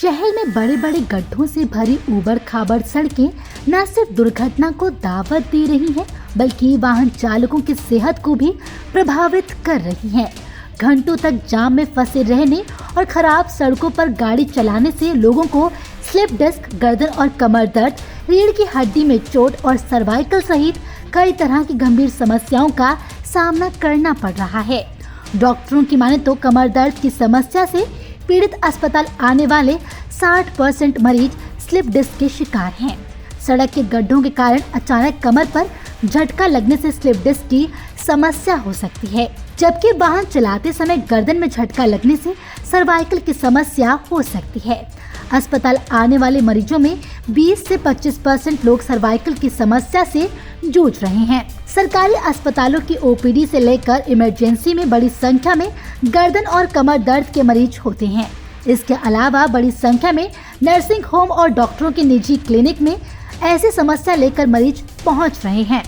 शहर में बड़े बड़े गड्ढों से भरी ऊबड़ खाबड़ सड़कें न सिर्फ दुर्घटना को दावत दे रही हैं, बल्कि वाहन चालकों की सेहत को भी प्रभावित कर रही हैं। घंटों तक जाम में फंसे रहने और खराब सड़कों पर गाड़ी चलाने से लोगों को स्लिप डिस्क, गर्दन और कमर दर्द, रीढ़ की हड्डी में चोट और सर्वाइकल सहित कई तरह की गंभीर समस्याओं का सामना करना पड़ रहा है। डॉक्टरों की माने तो कमर दर्द की समस्या से पीड़ित अस्पताल आने वाले 60% मरीज स्लिप डिस्क के शिकार हैं। सड़क के गड्ढों के कारण अचानक कमर पर झटका लगने से स्लिप डिस्क की समस्या हो सकती है, जबकि वाहन चलाते समय गर्दन में झटका लगने से सर्वाइकल की समस्या हो सकती है। अस्पताल आने वाले मरीजों में 20 से 25% लोग सर्वाइकल की समस्या से जूझ रहे हैं। सरकारी अस्पतालों की ओपीडी से लेकर इमरजेंसी में बड़ी संख्या में गर्दन और कमर दर्द के मरीज होते हैं। इसके अलावा बड़ी संख्या में नर्सिंग होम और डॉक्टरों के निजी क्लिनिक में ऐसी समस्या लेकर मरीज पहुंच रहे हैं।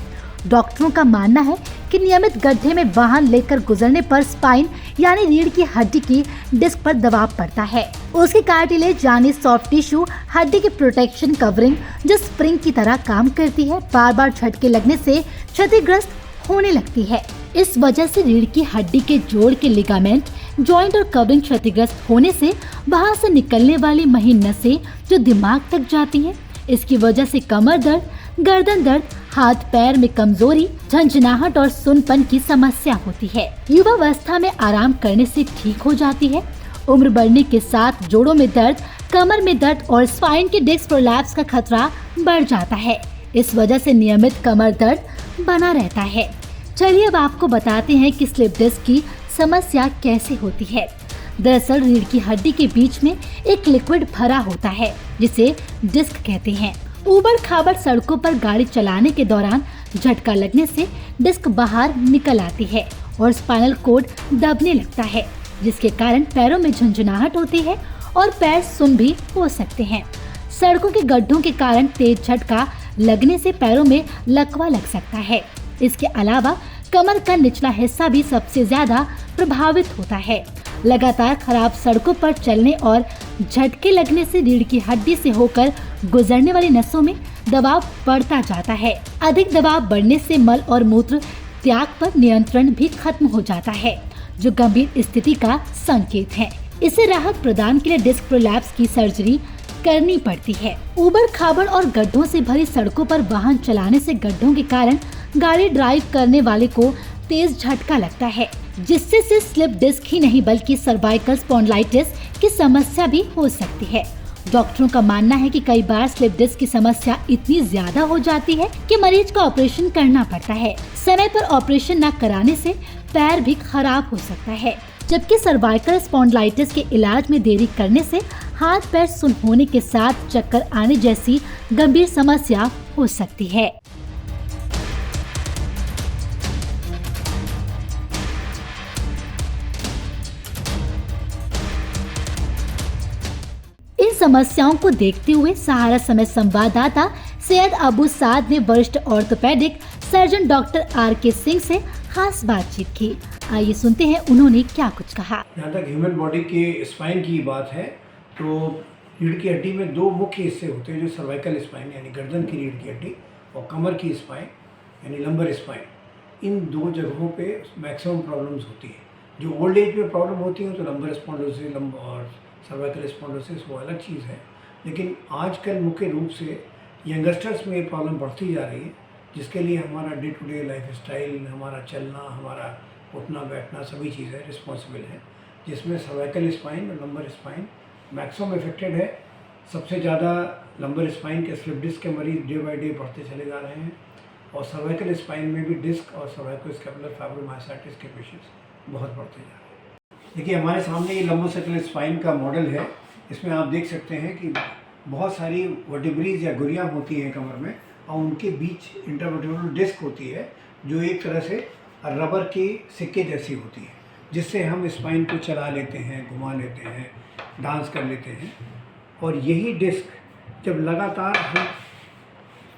डॉक्टरों का मानना है कि नियमित गड्ढे में वाहन लेकर गुजरने पर स्पाइन यानी रीढ़ की हड्डी की डिस्क पर दबाव पड़ता है। उसकी कार्टिलेज यानी सॉफ्ट टिश्यू हड्डी की प्रोटेक्शन कवरिंग जो स्प्रिंग की तरह काम करती है, बार बार झटके लगने से क्षतिग्रस्त होने लगती है। इस वजह से रीढ़ की हड्डी के जोड़ के लिगामेंट, जॉइंट और कवरिंग क्षतिग्रस्त होने से वहां से निकलने वाली महीन नसें जो दिमाग तक जाती है, इसकी वजह से कमर दर्द, गर्दन दर्द, हाथ पैर में कमजोरी, झंझनाहट और सुनपन की समस्या होती है। युवावस्था में आराम करने से ठीक हो जाती है। उम्र बढ़ने के साथ जोड़ों में दर्द, कमर में दर्द और स्पाइन के डिस्क प्रोलैप्स का खतरा बढ़ जाता है। इस वजह से नियमित कमर दर्द बना रहता है। चलिए अब आपको बताते हैं कि स्लिप डिस्क की समस्या कैसे होती है। दरअसल रीढ़ की हड्डी के बीच में एक लिक्विड भरा होता है जिसे डिस्क कहते हैं। ऊबड़ खाबड़ सड़कों पर गाड़ी चलाने के दौरान झटका लगने से डिस्क बाहर निकल आती है और स्पाइनल कोड दबने लगता है, जिसके कारण पैरों में झंझनाहट होती है और पैर सुन्न भी हो सकते हैं। सड़कों के गड्ढों के कारण तेज झटका लगने से पैरों में लकवा लग सकता है। इसके अलावा कमर का निचला हिस्सा भी सबसे ज्यादा प्रभावित होता है। लगातार खराब सड़कों पर चलने और झटके लगने से रीढ़ की हड्डी से होकर गुजरने वाली नसों में दबाव बढ़ता जाता है। अधिक दबाव बढ़ने से मल और मूत्र त्याग पर नियंत्रण भी खत्म हो जाता है, जो गंभीर स्थिति का संकेत है। इसे राहत प्रदान के लिए डिस्क प्रोलैप्स की सर्जरी करनी पड़ती है। ऊबड़ खाबड़ और गड्ढों से भरी सड़कों पर वाहन चलाने से गड्ढों के कारण गाड़ी ड्राइव करने वाले को तेज झटका लगता है, जिससे सिर्फ स्लिप डिस्क ही नहीं बल्कि सर्वाइकल स्पॉन्डिलाइटिस की समस्या भी हो सकती है। डॉक्टरों का मानना है कि कई बार स्लिप डिस्क की समस्या इतनी ज्यादा हो जाती है कि मरीज को ऑपरेशन करना पड़ता है। समय पर ऑपरेशन न कराने से पैर भी खराब हो सकता है, जबकि सर्वाइकल स्पॉन्डिलाइटिस के इलाज में देरी करने से हाथ पैर सुन्न होने के साथ चक्कर आने जैसी गंभीर समस्या हो सकती है। इन समस्याओं को देखते हुए सहारा समय संवाददाता सैयद अबू साद ने वरिष्ठ orthopaedic surgeon doctor RK Singh से खास बातचीत की। आइए सुनते हैं उन्होंने क्या कुछ कहा। जहाँ तक ह्यूमन बॉडी के स्पाइन की बात है तो रीढ़ की हड्डी में दो मुख्य हिस्से होते हैं, जो सर्वाइकल स्पाइन यानी गर्दन की रीढ़ की हड्डी और कमर की स्पाइन यानी लंबर स्पाइन। इन दो जगहों पे मैक्सिमम प्रॉब्लम्स होती है। जो ओल्ड एज में प्रॉब्लम होती है तो लंबर स्पॉन्डिलोसिस और सर्वाइकल स्पॉन्डिलोसिस वो अलग चीज़ है, लेकिन आजकल मुख्य रूप से यंगस्टर्स में ये प्रॉब्लम बढ़ती जा रही है, जिसके लिए हमारा day to day lifestyle, हमारा चलना, हमारा उठना बैठना सभी चीज़ें रिस्पॉन्सिबल हैं, जिसमें सर्वाइकल स्पाइन और लंबर स्पाइन मैक्सिमम इफेक्टेड है। सबसे ज़्यादा लंबर स्पाइन के स्लिप डिस्क के मरीज डे बाई डे बढ़ते चले जा रहे हैं और सर्वाइकल स्पाइन में भी डिस्क और सर्वाइकोस्कैपुलर फाइब्रोमायोसाइटिस के पेशेंट्स बहुत बढ़ते जा रहे हैं। देखिए हमारे सामने ये लंबोसेक्युलर स्पाइन का मॉडल है। इसमें आप देख सकते हैं कि बहुत सारी वर्टिब्रीज या गुरियाँ होती हैं कमर में और उनके बीच इंटरवर्टिब्रल डिस्क होती है, जो एक तरह से रबर की सिक्के जैसी होती है, जिससे हम स्पाइन को चला लेते हैं, घुमा लेते हैं, डांस कर लेते हैं। और यही डिस्क जब लगातार हम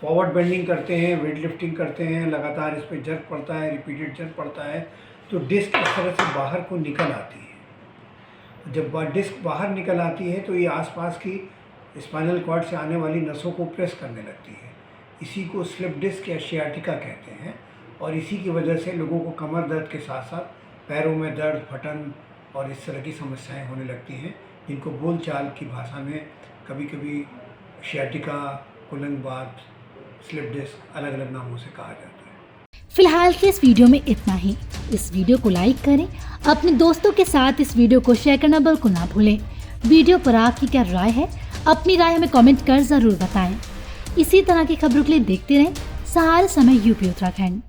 फॉरवर्ड बेंडिंग करते हैं, वेट लिफ्टिंग करते हैं, लगातार इस पर जर्क पड़ता है, रिपीटेड जर्क पड़ता है, तो डिस्क इस तरह से बाहर को निकल आती है जब डिस्क बाहर निकल आती है तो ये आसपास की स्पाइनल कॉर्ड से आने वाली नसों को प्रेस करने लगती है। इसी को स्लिप डिस्क या शियाटिका कहते हैं और इसी की वजह से लोगों को कमर दर्द के साथ साथ पैरों में दर्द, फटन और इस तरह की समस्याएं होने लगती हैं, जिनको बोलचाल की भाषा में कभी कभी शियाटिका, कुलंगबात, स्लिप डिस्क अलग अलग नामों से कहा जाता है। फिलहाल के इस वीडियो में इतना ही। इस वीडियो को लाइक करें, अपने दोस्तों के साथ इस वीडियो को शेयर करना बिल्कुल ना भूलें। वीडियो पर आपकी क्या राय है, अपनी राय हमें कमेंट कर ज़रूर बताएं। इसी तरह की खबरों के लिए देखते रहें सहारा समय यूपी उत्तराखंड।